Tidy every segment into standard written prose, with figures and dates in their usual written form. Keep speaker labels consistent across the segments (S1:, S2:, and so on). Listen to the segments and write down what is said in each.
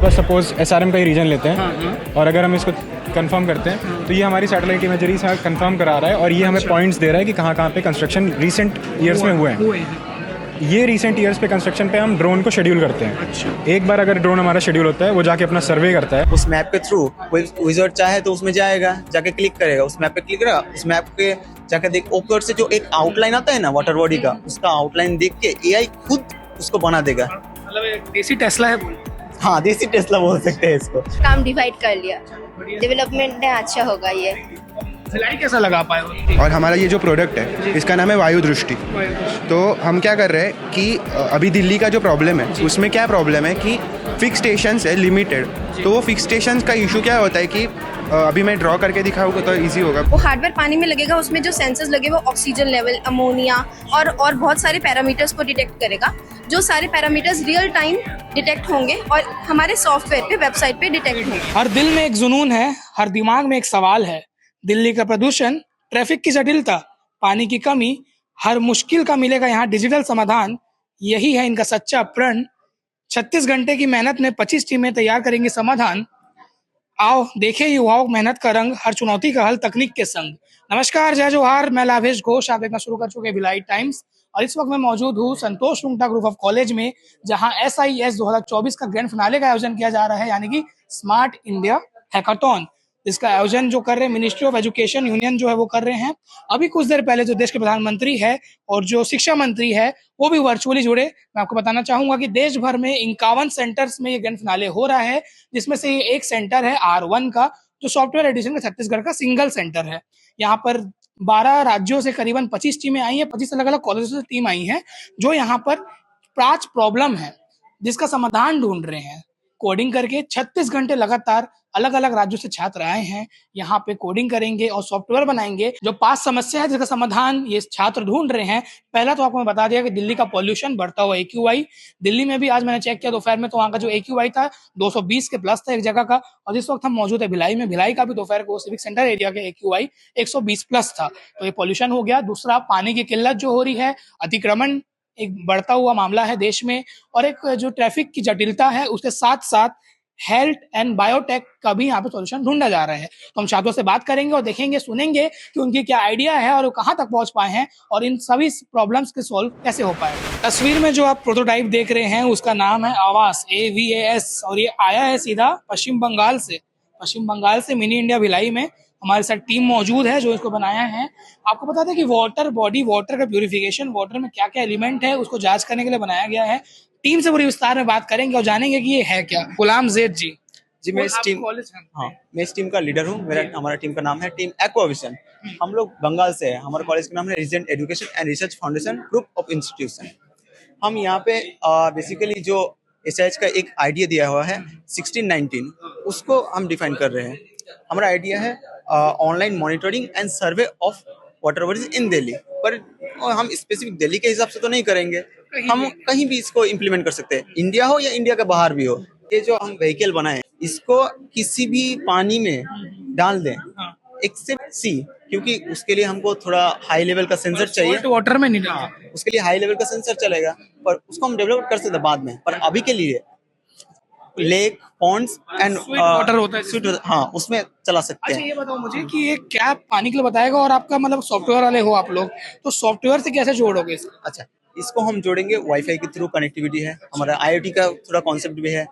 S1: आपका suppose SRM का ही reason लेते हैं और अगर हम इसको कंफर्म करते हैं तो ये हमारी सैटेलाइट इमेजरी से कंफर्म करा रहा है और ये हमें पॉइंट्स दे रहा है कि कहाँ कहाँ पे कंस्ट्रक्शन रीसेंट ईयर्स में हुए हैं। ये रीसेंट ईयर्स पे कंस्ट्रक्शन पे हम ड्रोन को शेड्यूल करते हैं। अच्छा। एक बार अगर ड्रोन हमारा शेड्यूल होता है वो जाके अपना सर्वे करता है।
S2: उस मैप के थ्रू कोई विजिटर चाहे तो उसमें जाएगा, जाके क्लिक करेगा, उस मैप पे क्लिक करेगा, उस मैप पे जाके देख ऊपर से जो एक आउटलाइन आता है ना वाटर बॉडी का, उसका आउटलाइन देख के एआई खुद उसको बना देगा।
S3: मतलब देसी टेस्ला है।
S2: हाँ, देसी टेस्ला बोल सकते हैं इसको।
S4: काम डिवाइड कर लिया, डेवलपमेंट है, अच्छा होगा ये।
S3: सिलाई कैसा लगा पाए?
S5: और हमारा ये जो प्रोडक्ट है इसका नाम है वायु दृष्टि। तो हम क्या कर रहे हैं कि अभी दिल्ली का जो प्रॉब्लम है उसमें क्या प्रॉब्लम है कि फिक्स स्टेशंस है लिमिटेड। तो वो फिक्स स्टेशंस का इशू क्या होता है कि अभी मैं ड्रॉ करके दिखाऊंगा तो इजी होगा।
S4: वो हार्डवेयर पानी में लगेगा, उसमें जो सेंसर्स लगे वो ऑक्सीजन लेवल, अमोनिया और बहुत सारे पैरामीटर्स को डिटेक्ट करेगा। जो सारे पैरामीटर्स रियल टाइम डिटेक्ट होंगे और हमारे सॉफ्टवेयर पे, वेबसाइट पे डिटेक्ट होंगे।
S3: हर दिल में एक जुनून है, हर दिमाग में एक सवाल है। दिल्ली का प्रदूषण, ट्रैफिक की जटिलता, पानी की कमी, हर मुश्किल का मिलेगा यहाँ डिजिटल समाधान। यही है इनका सच्चा प्रण। 36 घंटे की मेहनत में 25 टीमें तैयार करेंगी समाधान। आओ देखें युवाओं मेहनत का रंग, हर चुनौती का हल तकनीक के संग। नमस्कार, जय जोहार, मैं लाभेश घोष, आप देखना शुरू कर चुके भिलाई टाइम्स। और इस वक्त मैं मौजूद हूँ संतोष रुंगटा ग्रुप ऑफ कॉलेज में, जहां SIS 2024 का ग्रैंड फिनाले का आयोजन किया जा रहा है, यानी कि स्मार्ट इंडिया हैकाथॉन। इसका आयोजन जो कर रहे हैं मिनिस्ट्री ऑफ एजुकेशन यूनियन जो है वो कर रहे हैं। अभी कुछ देर पहले जो देश के प्रधानमंत्री है और जो शिक्षा मंत्री है वो भी वर्चुअली जुड़े। मैं आपको बताना चाहूंगा कि देश भर में 51 सेंटर्स में ये ग्रैंड फिनाले हो रहा है, जिसमें से ये एक सेंटर है R1 का, जो सॉफ्टवेयर एडिशन का छत्तीसगढ़ का सिंगल सेंटर है। यहाँ पर 12 राज्यों से करीबन 25 टीमें आई हैं, 25 अलग अलग कॉलेजों से टीम आई हैं, जो यहाँ पर 5 प्रॉब्लम है जिसका समाधान ढूंढ रहे हैं। कोडिंग करके 36 घंटे लगातार अलग अलग राज्यों से छात्र आए हैं, यहाँ पे कोडिंग करेंगे और सॉफ्टवेयर बनाएंगे। जो 5 समस्या है जिसका समाधान ये छात्र ढूंढ रहे हैं। पहला तो आपको मैं बता दिया कि दिल्ली का पॉल्यूशन, बढ़ता हुआ AQI। दिल्ली में भी आज मैंने चेक किया दोपहर में, तो वहाँ का जो AQI था 220 के प्लस था एक जगह का। और जिस वक्त हम मौजूद है भिलाई में, भिलाई का भी दोपहर को सिविक सेंटर एरिया का AQI 120 प्लस था। तो ये पॉल्यूशन हो गया। दूसरा, पानी की किल्लत जो हो रही है, अतिक्रमण एक बढ़ता हुआ मामला है देश में, और एक जो ट्रैफिक की जटिलता है, उसके साथ साथ हेल्थ एंड बायोटेक का भी यहाँ पे सॉल्यूशन ढूंढा जा रहा है। तो हम छात्रों से बात करेंगे और देखेंगे, सुनेंगे कि उनकी क्या आइडिया है और वो कहाँ तक पहुंच पाए हैं और इन सभी प्रॉब्लम्स के सॉल्व कैसे हो पाए। तस्वीर में जो आप प्रोटोटाइप देख रहे हैं उसका नाम है आवास, AVAS, और ये आया है सीधा पश्चिम बंगाल से। मिनी इंडिया भिलाई में हमारे साथ टीम मौजूद है जो इसको बनाया है। आपको बता दें कि वाटर का प्यूरिफिकेशन, वाटर में क्या क्या एलिमेंट है उसको जांच करने के लिए बनाया गया है। टीम से पूरी विस्तार में बात करेंगे और जानेंगे कि ये है क्या। गुलाम ज़ैद जी,
S2: मैं इस टीम का लीडर हूँ। हमारा टीम का नाम है टीम एक्वाविजन। हम लोग बंगाल से हैं। हमारे कॉलेज का नाम है reason education and research foundation group of institution. हम यहाँ पे बेसिकली जो SIS का एक आइडिया दिया हुआ है 1619, उसको हम डिफाइन कर रहे हैं। हमारा आइडिया है online monitoring and survey of water bodies in Delhi, पर हम स्पेसिफिक दिल्ली के हिसाब से तो नहीं करेंगे, हम कहीं भी इसको इम्प्लीमेंट कर सकते हैं, इंडिया हो या इंडिया के बाहर भी हो। ये जो हम व्हीकल बनाए, इसको किसी भी पानी में डाल दें एक्सेप्ट सी, क्योंकि उसके लिए हमको थोड़ा हाई लेवल का सेंसर चाहिए।
S3: वाटर में नहीं डालते,
S2: उसके लिए हाई लेवल का सेंसर चलेगा, पर उसको हम डेवलप कर सकते हैं बाद में। पर अभी के लिए लेक, पॉन्ड्स एंड
S3: वाटर होता है,
S2: हाँ, उसमें चला सकते हैं।
S3: अच्छा, ये बताओ मुझे कि ये क्या पानी के लिए बताएगा, और आपका मतलब सॉफ्टवेयर वाले हो आप लोग, तो सॉफ्टवेयर से कैसे जोड़ोगे इसको?
S2: अच्छा, इसको हम जोड़ेंगे वाईफाई के थ्रू, कनेक्टिविटी है हमारा, IoT का थोड़ा कॉन्सेप्ट भी है।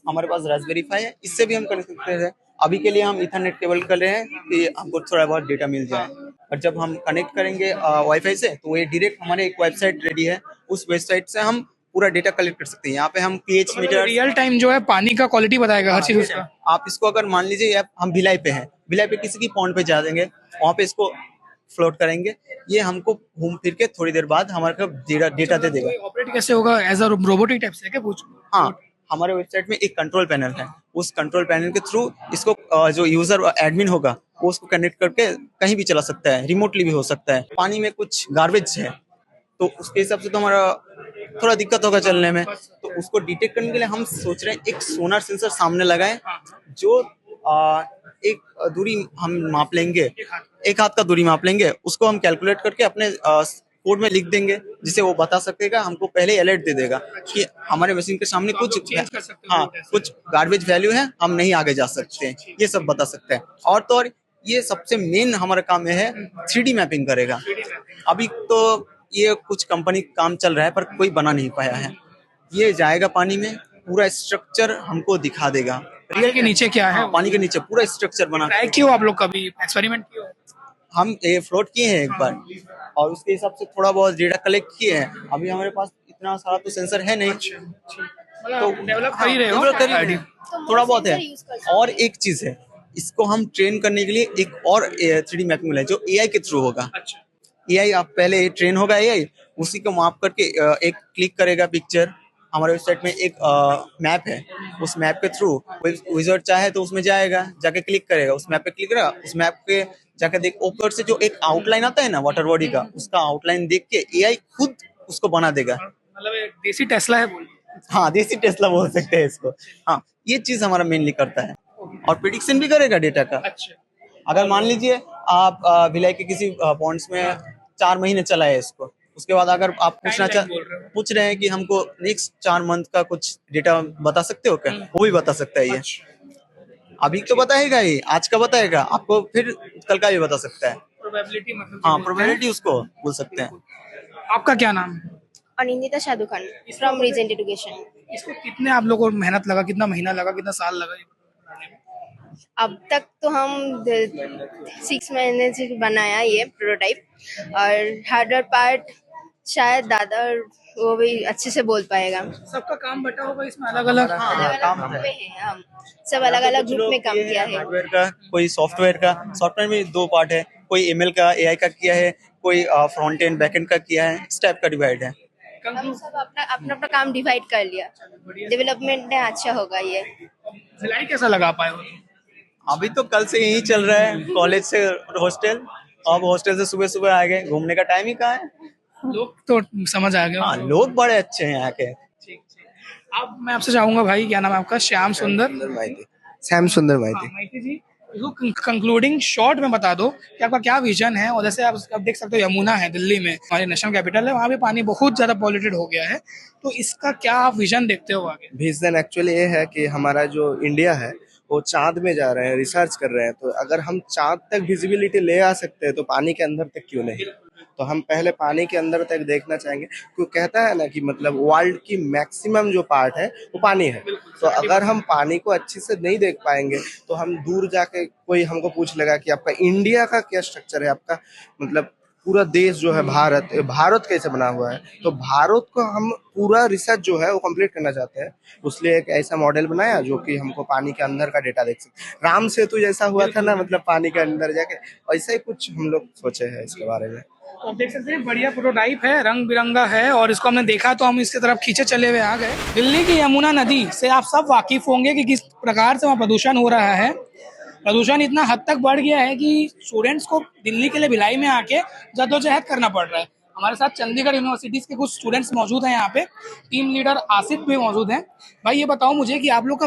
S2: हमारे पास रास्पबेरी पाई है, इससे भी हम कनेक्ट करते हैं। अभी के लिए हम इथरनेट केबल कर रहे हैं कि हमको थोड़ा बहुत डेटा मिल जाए, और जब हम कनेक्ट करेंगे वाईफाई से तो ये डायरेक्ट हमारे एक वेबसाइट रेडी है, उस वेबसाइट से हम पूरा डेटा कलेक्ट कर सकते हैं। यहाँ पे हम pH मीटर,
S3: रियल टाइम जो है पानी का क्वालिटी बताएगा हर चीज उसका।
S2: आप इसको अगर मान लीजिए हम भिलाई पे हैं, भिलाई पे किसी की पॉन्ड पे जा देंगे, वहाँ पे इसको फ्लोट करेंगे, ये हमको घूम फिर के थोड़ी देर बाद हमारे डेटा दे देगा।
S3: ऑपरेट कैसे होगा? एज अ रोबोटिक टाइप से क्या पूछ?
S2: हाँ, हमारे वेबसाइट में एक कंट्रोल पैनल है, उस कंट्रोल पैनल के थ्रू इसको जो यूजर एडमिन होगा वो उसको कनेक्ट करके कहीं भी चला सकता है, रिमोटली भी हो सकता है। पानी में कुछ गार्बेज है तो उसके हिसाब से तो हमारा थोड़ा दिक्कत होगा चलने में, तो उसको डिटेक्ट करने के लिए हम सोच रहे हैं एक सोनार सेंसर सामने लगाएं, जो एक दूरी हम माप लेंगे, एक हाथ का दूरी माप लेंगे, उसको हम कैलकुलेट करके अपने कोड में लिख देंगे, जिसे वो बता सकेगा, हमको पहले अलर्ट दे देगा कि हमारे मशीन के सामने कुछ
S3: चेंज कर सकते हो
S2: हाँ
S3: कोड ऐसे।
S2: कुछ गार्बेज वैल्यू है, हम नहीं आगे जा सकते हैं, ये सब बता सकते हैं। और तो और ये सबसे मेन हमारा काम में है 3D मैपिंग करेगा। अभी तो ये कुछ कंपनी काम चल रहा है पर कोई बना नहीं पाया है। ये जाएगा पानी में, पूरा स्ट्रक्चर हमको दिखा देगा।
S3: पानी के नीचे क्या है?
S2: हाँ, पानी के नीचे पूरा स्ट्रक्चर बना।
S3: ट्राई किया आप लोग कभी, एक्सपेरिमेंट किया?
S2: हम ये फ्लोट किए हैं एक बार और उसके हिसाब से थोड़ा बहुत डेटा कलेक्ट किए हैं। अभी हमारे पास इतना सारा तो सेंसर है नहीं,
S3: तो डेवलप कर ही रहे हो?
S2: डेवलप कर ही रहे हैं। थोड़ा बहुत है। और एक चीज है, इसको हम ट्रेन करने के लिए एक और 3D मैपिंग मिला है जो AI के थ्रू होगा।
S3: अच्छा,
S2: AI आप पहले ट्रेन होगा, AI उसी को माप करके एक क्लिक करेगा पिक्चर। हमारे वेबसाइट में एक मैप है, उस मैप के थ्रू विजिटर चाहे तो उसमें जाएगा, जाके क्लिक करेगा, उस मैप पे क्लिक करेगा, उस मैप पे जाके देख ऊपर से जो एक आउटलाइन आता है ना वाटर बॉडी का, उसका आउटलाइन देख के AI खुद उसको बना देगा।
S3: मतलब एक देसी टेस्ला है बोल।
S2: हाँ, देसी टेस्ला बोल सकते हैं इसको। हाँ, ये चीज हमारा मेनली करता है और प्रिडिक्शन भी करेगा डेटा का।
S3: अच्छा,
S2: अगर मान लीजिए आप भिलाई के किसी पॉइंट्स में 4 महीने चला है इसको, उसके बाद अगर आप
S3: Timeline बोल रहे हो।
S2: पूछ रहे हैं कि हमको नेक्स्ट 4 मंथ का कुछ डेटा बता सकते हो क्या, वो भी बता सकता है ये। अभी तो बताएगा ही, आज का बताएगा आपको, फिर कल का भी बता सकता है।
S3: प्रोबेबिलिटी मतलब
S2: हाँ, प्रोबेबिलिटी उसको बोल सकते हैं।
S3: आपका क्या नाम है?
S6: Anindita Shadu Khan from Regent Education.
S3: इसको कितने आप लोगों को मेहनत लगा, कितना महीना लगा, कितना साल लगा?
S6: अब तक तो हम 6 महीने से बनाया ये प्रोटोटाइप, और हार्डर पार्ट शायद दादा और वो भी अच्छे से बोल पाएगा।
S3: सबका काम बटा होगा इसमें अलग अलग?
S6: अलग अलग ग्रुप में है, हम सब अलग अलग ग्रुप में काम किया है।
S2: हार्डवेयर का, कोई सॉफ्टवेयर का। सॉफ्टवेयर में 2 पार्ट है, कोई ML का, AI का किया है, कोई फ्रंट एंड बैक एंड का किया है, इस टाइप का डिवाइड है।
S6: हम सब अपना अपना अपना काम डिवाइड कर लिया। डेवलपमेंट है, अच्छा होगा ये।
S3: भिलाई कैसा लगा पाए हो?
S2: अभी तो कल से यही चल रहा है, कॉलेज से हॉस्टल। अब हॉस्टल से सुबह सुबह आ गए, घूमने का टाइम ही कहाँ है।
S3: लोग तो समझ आ गए।
S2: हाँ, लोग बड़े अच्छे हैं यहाँ के।
S3: ठीक ठीक। अब मैं आपसे चाहूंगा भाई, क्या नाम है आपका? श्याम सुंदर
S5: श्याम सुंदर माहिती।
S3: माइती जी, इसको कंक्लूडिंग शॉर्ट में बता दो कि आपका क्या विजन है। और जैसे आप देख सकते हो, यमुना है दिल्ली में, हमारी नेशनल कैपिटल है, वहाँ पे पानी बहुत ज्यादा पॉल्यूटेड हो गया है, तो इसका क्या आप विजन देखते हो आगे?
S7: विजन एक्चुअली ये है कि हमारा जो इंडिया है वो चांद में जा रहे हैं, रिसर्च कर रहे हैं, तो अगर हम चांद तक विजिबिलिटी ले आ सकते हैं तो पानी के अंदर तक क्यों नहीं। तो हम पहले पानी के अंदर तक देखना चाहेंगे, क्योंकि कहता है ना कि मतलब वर्ल्ड की मैक्सिमम जो पार्ट है वो पानी है। तो अगर हम पानी को अच्छे से नहीं देख पाएंगे तो हम दूर जाके कोई हमको पूछ लेगा कि आपका इंडिया का क्या स्ट्रक्चर है, आपका मतलब पूरा देश जो है भारत कैसे बना हुआ है। तो भारत को हम पूरा रिसर्च जो है वो कंप्लीट करना चाहते हैं, उसलिए एक ऐसा मॉडल बनाया जो कि हमको पानी के अंदर का डेटा देख सके। राम सेतु जैसा हुआ था ना, मतलब पानी के अंदर जाके, ऐसा ही कुछ हम लोग सोचे हैं इसके बारे में।
S3: तो आप देख सकते हैं, बढ़िया प्रोटोटाइप है, रंग बिरंगा है, और इसको हमने देखा तो हम इसकी तरफ खींचे चले हुए आ गए। दिल्ली की यमुना नदी से आप सब वाकिफ होंगे कि किस प्रकार से वहाँ प्रदूषण हो रहा है। प्रदूषण इतना हद तक बढ़ गया है कि स्टूडेंट्स को दिल्ली के लिए भिलाई में आके जद्दोजहद करना पड़ रहा है। हमारे साथ चंडीगढ़ यूनिवर्सिटीज के कुछ स्टूडेंट्स मौजूद हैं यहाँ पे, टीम लीडर आसिफ भी मौजूद हैं। भाई ये बताओ मुझे कि आप लोग का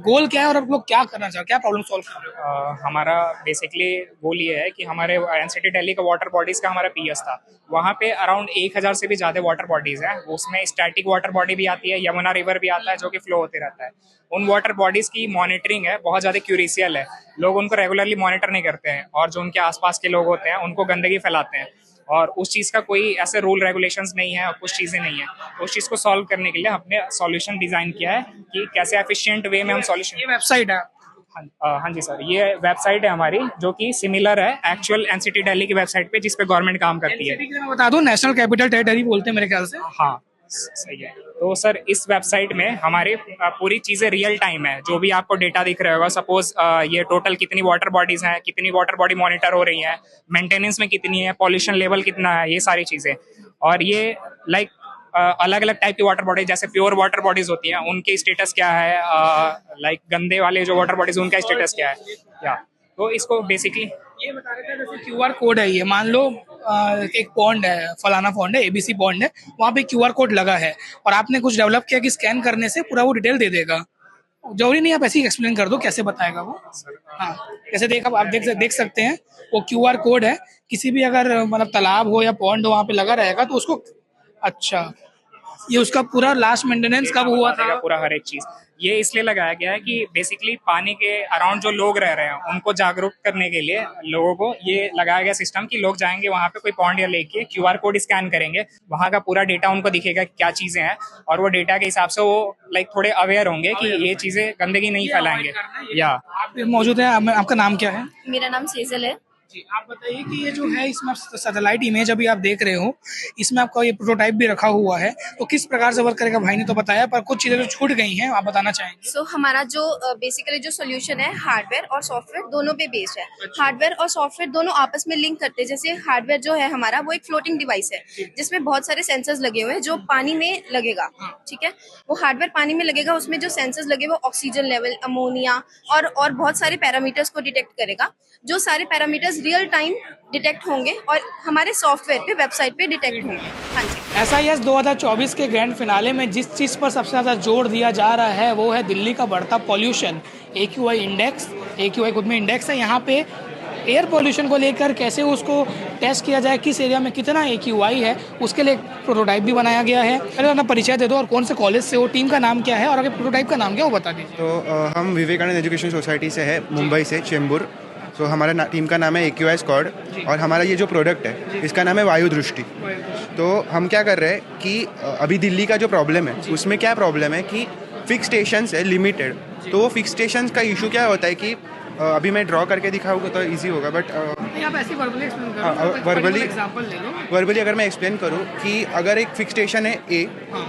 S3: गोल क्या है और आप लोग क्या करना चाहते हो, क्या प्रॉब्लम सॉल्व कर रहे हो?
S8: हमारा बेसिकली गोल ये है कि हमारे एनसीटी दिल्ली का वाटर बॉडीज़ का हमारा पीएस था, वहाँ पे अराउंड 1000 से भी ज़्यादा वाटर बॉडीज़ हैं। उसमें स्टैटिक वाटर बॉडी भी आती है, यमुना रिवर भी आता है जो कि फ्लो होते रहता है। उन वाटर बॉडीज़ की मॉनिटरिंग है बहुत ज़्यादा क्यूरिशियल है, लोग उनको रेगुलरली मॉनिटर नहीं करते हैं, और जो उनके आसपास के लोग होते हैं उनको गंदगी फैलाते हैं, और उस चीज़ का कोई ऐसे रूल रेगुलेशंस नहीं है और कुछ चीज़ें नहीं है। उस चीज़ को सॉल्व करने के लिए हमने सॉल्यूशन डिज़ाइन किया है कि कैसे एफिशिएंट वे में हम सॉल्यूशन।
S3: ये वेबसाइट है?
S8: हाँ जी सर, ये वेबसाइट है हमारी जो कि सिमिलर है एक्चुअल एनसीटी दिल्ली की वेबसाइट पे, जिस पे गवर्नमेंट काम करती है।
S3: मैं बता दूं, नेशनल कैपिटल टेरिटरी बोलते हैं मेरे ख्याल से।
S8: हाँ सही है। तो सर इस वेबसाइट में हमारी पूरी चीज़ें रियल टाइम है, जो भी आपको डेटा दिख रहा होगा, सपोज ये टोटल कितनी वाटर बॉडीज़ हैं, कितनी वाटर बॉडी मॉनिटर हो रही हैं, मेंटेनेंस में कितनी है, पॉल्यूशन लेवल कितना है, ये सारी चीज़ें। और ये लाइक अलग अलग टाइप की वाटर बॉडीज, जैसे प्योर वाटर बॉडीज होती हैं उनके स्टेटस क्या है, लाइक गंदे वाले जो वाटर बॉडीज उनका स्टेटस क्या है, या तो इसको बेसिकली
S3: ये बता रहे थे जैसे QR कोड है, ये मान लो एक पॉन्ड है, फलाना पॉन्ड है, ABC पॉन्ड है, वहाँ पे QR कोड लगा है और आपने कुछ डेवलप किया कि स्कैन करने से पूरा वो डिटेल दे देगा, जरूरी नहीं, आप ऐसे ही एक्सप्लेन कर दो कैसे बताएगा वो। हाँ, जैसे आप देख सकते हैं वो QR कोड है, किसी भी अगर मतलब तालाब हो या पॉन्ड हो वहाँ पे लगा रहेगा तो उसको, अच्छा ये उसका पूरा लास्ट मेंटेनेंस कब हुआ था?
S8: पूरा हर एक चीज ये इसलिए लगाया गया है कि बेसिकली पानी के अराउंड जो लोग रह रहे हैं उनको जागरूक करने के लिए लोगों को ये लगाया गया सिस्टम कि लोग जाएंगे वहां पे कोई पॉन्ड या लेक के QR कोड स्कैन करेंगे, वहां का पूरा डेटा उनको दिखेगा कि क्या चीजें हैं, और वो डेटा के हिसाब से वो थोड़े अवेयर होंगे कि ये चीजें गंदगी नहीं फैलाएंगे। या
S3: आप मौजूद है, आपका नाम क्या है?
S4: मेरा नाम सेजल है।
S3: जी, आप बताइए कि ये जो है इसमें सैटेलाइट इमेज अभी आप देख रहे हो, इसमें आपका ये प्रोटोटाइप भी रखा हुआ है, तो किस प्रकार से वर्क करेगा? भाई ने तो बताया, पर कुछ चीजें जो छूट गई हैं आप बताना चाहेंगे?
S4: सो हमारा जो बेसिकली जो सोल्यूशन है हार्डवेयर और सॉफ्टवेयर दोनों पे बेस्ड है। हार्डवेयर और सॉफ्टवेयर दोनों आपस में लिंक करते हैं। जैसे हार्डवेयर जो है हमारा वो एक फ्लोटिंग डिवाइस है जिसमें बहुत सारे सेंसर्स लगे हुए हैं जो पानी में लगेगा, ठीक है। वो हार्डवेयर पानी में लगेगा, उसमें जो सेंसर्स लगे वो ऑक्सीजन लेवल, अमोनिया और बहुत सारे पैरामीटर्स को डिटेक्ट करेगा। जो सारे पैरामीटर्स रियल टाइम डिटेक्ट होंगे और हमारे सॉफ्टवेयर पे वेबसाइट पे डिटेक्ट होंगे। हाँ जी।
S3: SIS 2024 के ग्रैंड फिनाले में जिस चीज़ पर सबसे ज़्यादा जोर दिया जा रहा है वो है दिल्ली का बढ़ता पॉल्यूशन। AQI इंडेक्स, AQI खुद में इंडेक्स है, यहाँ पे एयर पॉल्यूशन को लेकर कैसे उसको टेस्ट किया जाए, किस एरिया में कितना AQI है, उसके लिए एक प्रोटोटाइप भी बनाया गया है। अरे अपना परिचय दे दो और कौन से कॉलेज से हो, टीम का नाम क्या है और अगर प्रोटोटाइप का नाम क्या है वो बता दीजिए।
S5: तो हम विवेकानंद एजुकेशन सोसाइटी से है, मुंबई से, चेंबूर। तो हमारा टीम का नाम है AQI स्क्वाड और हमारा ये जो प्रोडक्ट है इसका नाम है वायु दृष्टि। तो हम क्या कर रहे हैं कि अभी दिल्ली का जो प्रॉब्लम है उसमें क्या प्रॉब्लम है कि फिक्स स्टेशंस है लिमिटेड। तो वो फिक्स स्टेशंस का इशू क्या होता है कि अभी मैं ड्रॉ करके दिखाऊंगा तो इजी होगा, बट वर्बली अगर मैं एक्सप्लेन करूँ कि अगर एक फिक्स स्टेशन है A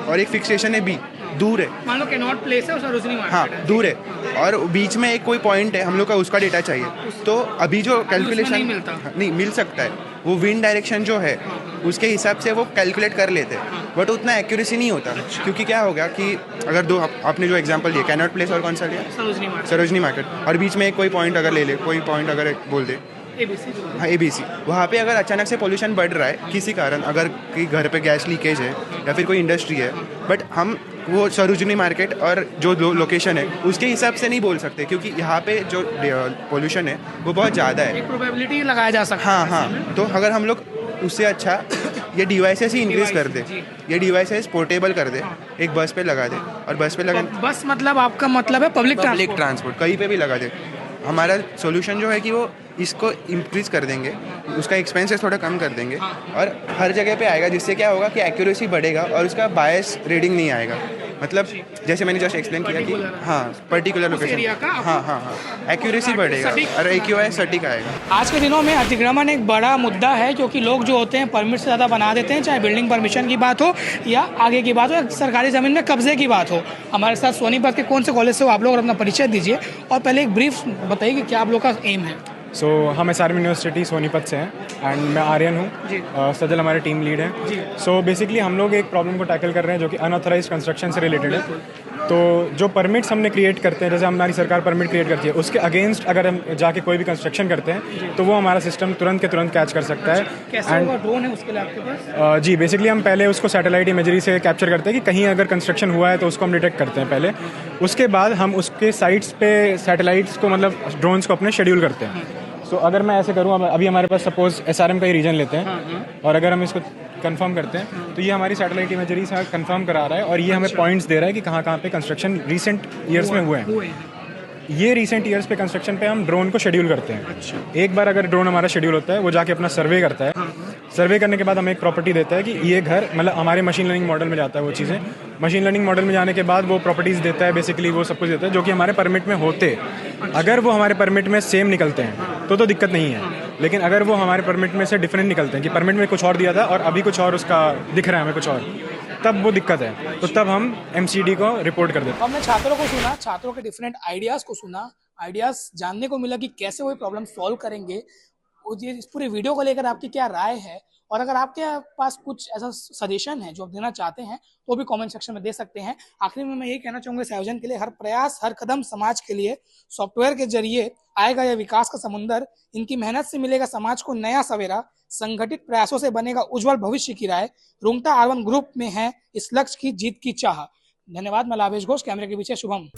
S5: और एक फिक्स स्टेशन है B, दूर है,
S3: मान लो कैनॉट प्लेस है और सरोजनी मार्केट
S5: हाँ
S3: है,
S5: दूर है, और बीच में एक कोई पॉइंट है, हम लोग का उसका डेटा चाहिए। तो अभी जो कैलकुलेशन नहीं मिल सकता है, वो विंड डायरेक्शन जो है उसके हिसाब से वो कैलकुलेट कर लेते हैं, बट उतना एक्यूरेसी नहीं होता। क्योंकि क्या होगा कि अगर दो आपने जो एग्जांपल दिया कैनॉट प्लेस और कौन सा लिया, सरोजनी मार्केट, और बीच में एक कोई पॉइंट अगर ले ले, कोई पॉइंट अगर बोल दे हाँ ABC, वहाँ पे अगर अचानक से पोल्यूशन बढ़ रहा है किसी कारण, अगर कि घर पे गैस लीकेज है या फिर कोई इंडस्ट्री है, बट हम वो सरोजनी मार्केट और जो लोकेशन है उसके हिसाब से नहीं बोल सकते, क्योंकि यहाँ पे जो पोल्यूशन है वो बहुत ज़्यादा है,
S3: एक प्रोबेबिलिटी लगाया जा सकता है।
S5: हाँ। तो अगर हम लोग उससे अच्छा ये डिवाइसेस ही इंक्रीज कर दे, ये डिवाइसेस पोर्टेबल कर दे, एक बस पे लगा दे, और बस पे लगा,
S3: बस मतलब आपका मतलब है पब्लिक
S5: ट्रांसपोर्ट कहीं पे भी लगा दे। हमारा सॉल्यूशन जो है कि वो इसको इंक्रीज कर देंगे, उसका एक्सपेंसेस थोड़ा कम कर देंगे और हर जगह पे आएगा, जिससे क्या होगा कि एक्यूरेसी बढ़ेगा और उसका बायस रीडिंग नहीं आएगा। मतलब जैसे मैंने जस्ट एक्सप्लेन किया कि हाँ पर्टिकुलर लोकेशन, हाँ एक्यूरेसी बढ़ेगा और AQI सटीक आएगा।
S3: आज के दिनों में अतिक्रमण एक बड़ा मुद्दा है, क्योंकि लोग जो होते हैं परमिट से ज़्यादा बना देते हैं, चाहे बिल्डिंग परमिशन की बात हो या आगे की बात हो या सरकारी ज़मीन में कब्जे की बात हो। हमारे साथ सोनीपत के कौन से कॉलेज से हो आप लोग, और अपना परिचय दीजिए और पहले एक ब्रीफ बताइए कि क्या आप लोग का एम है।
S1: हम SRM यूनिवर्सिटी सोनीपत से हैं एंड मैं आर्यन हूँ, सजल हमारे टीम लीड हैं। बेसिकली हम लोग एक प्रॉब्लम को टैकल कर रहे हैं जो कि अनऑथराइज्ड कंस्ट्रक्शन से रिलेटेड है। तो जो परमिट्स हमने क्रिएट करते हैं, जैसे हमारी सरकार परमिट क्रिएट करती है, उसके अगेंस्ट अगर हम जाके कोई भी कंस्ट्रक्शन करते हैं तो वो हमारा सिस्टम तुरंत के तुरंत कैच कर सकता है।
S3: कैसे होगा? ड्रोन है उसके लिए आपके पास?
S1: जी, बेसिकली हम पहले उसको सैटेलाइट इमेजरी से कैप्चर करते हैं कि कहीं अगर कंस्ट्रक्शन हुआ है तो उसको हम डिटेक्ट करते हैं पहले। उसके बाद हम उसके साइट्स पे सैटेलाइट्स को, मतलब ड्रोन्स को अपने शेड्यूल करते हैं। अगर मैं ऐसे करूँ, अभी हमारे पास सपोज SRM का ही रीजन लेते हैं और अगर हम इसको कंफर्म करते हैं तो ये हमारी सैटेलाइट इमेजरी से कंफर्म करा रहा है और ये हमें पॉइंट्स दे रहा है कि कहाँ कहाँ पे कंस्ट्रक्शन रीसेंट ईयर्स में हुए हैं। ये रीसेंट ईयर्स पे कंस्ट्रक्शन पे हम ड्रोन को शेड्यूल करते हैं। एक बार अगर ड्रोन हमारा शेड्यूल होता है, वो जाके अपना सर्वे करता है। सर्वे करने के बाद हमें एक प्रॉपर्टी देता है कि ये घर, मतलब हमारे मशीन लर्निंग मॉडल में जाता है वो चीज़ें। मशीन लर्निंग मॉडल में जाने के बाद वो प्रॉपर्टीज़ देता है, बेसिकली वो सब कुछ देता है जो कि हमारे परमिट में होते। अगर वो हमारे परमिट में सेम निकलते हैं तो दिक्कत नहीं है, लेकिन अगर वो हमारे परमिट में से डिफरेंट निकलते हैं कि परमिट में कुछ और दिया था और अभी कुछ और उसका दिख रहा है हमें कुछ और, तब वो दिक्कत है। तो तब हम MCD को रिपोर्ट कर देते हैं।
S3: हमने छात्रों को सुना, छात्रों के डिफरेंट आइडियाज़ को सुना, आइडियाज़ जानने को मिला कि कैसे वो प्रॉब्लम सॉल्व करेंगे। इस पूरे वीडियो को लेकर आपकी क्या राय है, और अगर आपके पास कुछ ऐसा सजेशन है जो आप देना चाहते हैं तो भी कमेंट सेक्शन में दे सकते हैं। आखिर में मैं ये कहना चाहूँगा, इस आयोजन के लिए हर प्रयास, हर कदम समाज के लिए सॉफ्टवेयर के जरिए आएगा यह विकास का समुंदर। इनकी मेहनत से मिलेगा समाज को नया सवेरा, संगठित प्रयासों से बनेगा उज्जवल भविष्य की राय। रुंगटा R1 ग्रुप में है इस लक्ष्य की जीत की चाह। धन्यवाद। मैं लावेश घोष, कैमरे के पीछे शुभम।